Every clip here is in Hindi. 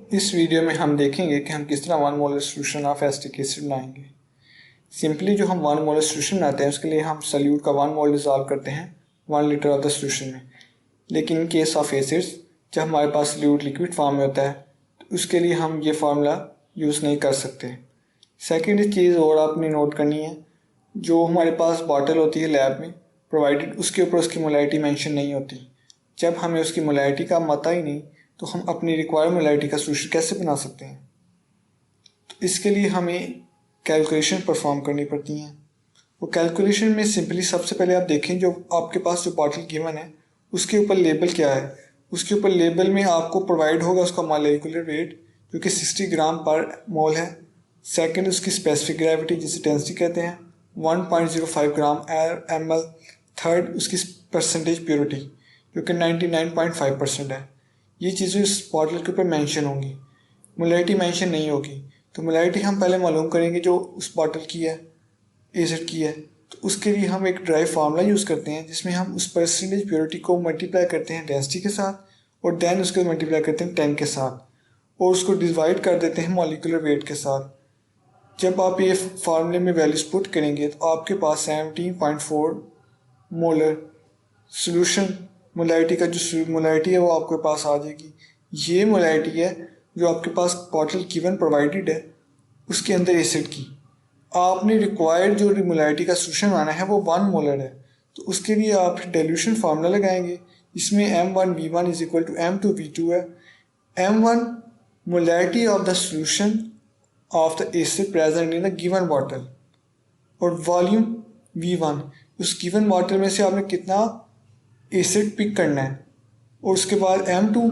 इस वीडियो में हम देखेंगे कि हम किस तरह 1 molar solution of acetic acid बनाएंगे। सिंपली जो हम 1 मोलर सॉल्यूशन बनाते हैं उसके लिए हम सल्यूट का 1 मोल डिजॉल्व करते हैं 1 लीटर ऑफ द सॉल्यूशन में। लेकिन इन केस ऑफ एसिड्स जब हमारे पास सल्यूट लिक्विड फॉर्म में होता है तो उसके लिए हम ये फार्मूला यूज़ नहीं कर सकते। सेकेंड चीज़ और आपने नोट करनी है, जो हमारे पास बॉटल होती है लैब में प्रोवाइडेड, उसके ऊपर उसकी मोलैरिटी मेंशन नहीं होती। जब हमें उसकी मोलैरिटी का पता ही नहीं तो हम अपनी रिक्वायर्ड मोलैरिटी का सॉल्यूशन कैसे बना सकते हैं। तो इसके लिए हमें कैलकुलेशन परफॉर्म करनी पड़ती हैं। वो कैलकुलेशन में सिंपली सबसे पहले आप देखें जो आपके पास जो बॉटल गिवन है उसके ऊपर लेबल क्या है। उसके ऊपर लेबल में आपको प्रोवाइड होगा उसका मॉलिक्यूलर वेट जो कि 60 ग्राम पर मोल है। सेकंड उसकी स्पेसिफिक ग्रेविटी जिसे डेंसिटी कहते हैं 1.05 ग्राम ml। थर्ड उसकी परसेंटेज प्योरिटी जो कि 99.5% है। ये चीज़ें इस बॉटल के ऊपर मेंशन होंगी, मोलैरिटी मेंशन नहीं होगी। तो मोलैरिटी हम पहले मालूम करेंगे जो उस बॉटल की है, एसिड की है। तो उसके लिए हम एक ड्राई फार्मूला यूज़ करते हैं जिसमें हम उस परसेंटेज प्योरिटी को मल्टीप्लाई करते हैं डेंसिटी के साथ और देन उसको मल्टीप्लाई करते हैं 10 के साथ और उसको डिवाइड कर देते हैं मॉलिक्यूलर वेट के साथ। जब आप ये फार्मूले में वैल्यूज पुट करेंगे तो आपके पास 17.4 मोलर सोल्यूशन मोलैरिटी का जो मोलैरिटी है वो आपके पास आ जाएगी। ये मोलैरिटी है जो आपके पास बॉटल गिवन प्रोवाइडेड है उसके अंदर एसिड की। आपने रिक्वायर्ड जो मोलैरिटी का सोल्यूशन आना है वो 1 मोलर है। तो उसके लिए आप डाइल्यूशन फार्मूला लगाएंगे इसमें M1V1 is equal to M2V2 है। M1 molarity of the solution of the acid present in the given bottle और वॉल्यूम V1 उस गिवन बॉटल में से आपने कितना एसिड पिक करना है। और उसके बाद M2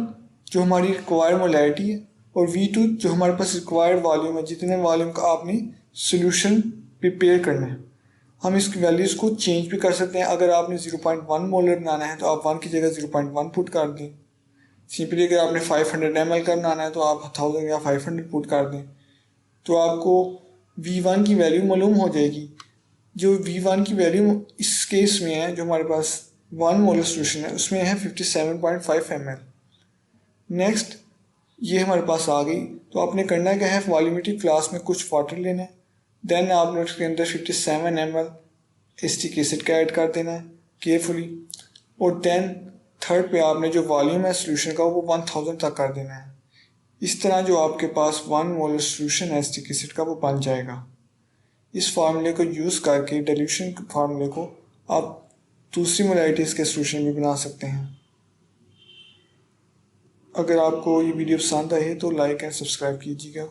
जो हमारी रिक्वायर्ड मोलैरिटी है और V2 जो हमारे पास रिक्वायर्ड वॉल्यूम है, जितने वॉल्यूम का आपने सोल्यूशन प्रिपेयर करना है। हम इसकी वैल्यूज़ को चेंज भी कर सकते हैं। अगर आपने 0.1 मोलर बनाना है तो आप 1 की जगह 0.1 पुट कर दें। सिंपली अगर आपने 500 ml का बनाना है तो आप 1000 या 500 पुट कर दें तो आपको V1 की वैल्यू मालूम हो जाएगी। जो V1 की वैल्यू इस केस में है जो हमारे पास 1 मोलर सोल्यूशन है उसमें है 57.5 ml। नेक्स्ट ये हमारे पास आ गई तो आपने करना क्या है, वॉल्यूमेट्रिक फ्लास्क में कुछ वाटर लेना है। देन आपने उसके अंदर 57 ml एसिटिक एसिड का ऐड कर देना है केयरफुली। और देन थर्ड पे आपने जो वॉल्यूम है सोल्यूशन का वो 1000 तक कर देना है। इस तरह जो आपके पास 1 मोलर सोल्यूशन है एसिटिक एसिड का वो बन जाएगा। इस फार्मूले को यूज़ करके डाइल्यूशन फार्मूले को आप दूसरी मोलैरिटीज़ के सोल्यूशन भी बना सकते हैं। अगर आपको ये वीडियो पसंद आए तो लाइक एंड सब्सक्राइब कीजिएगा।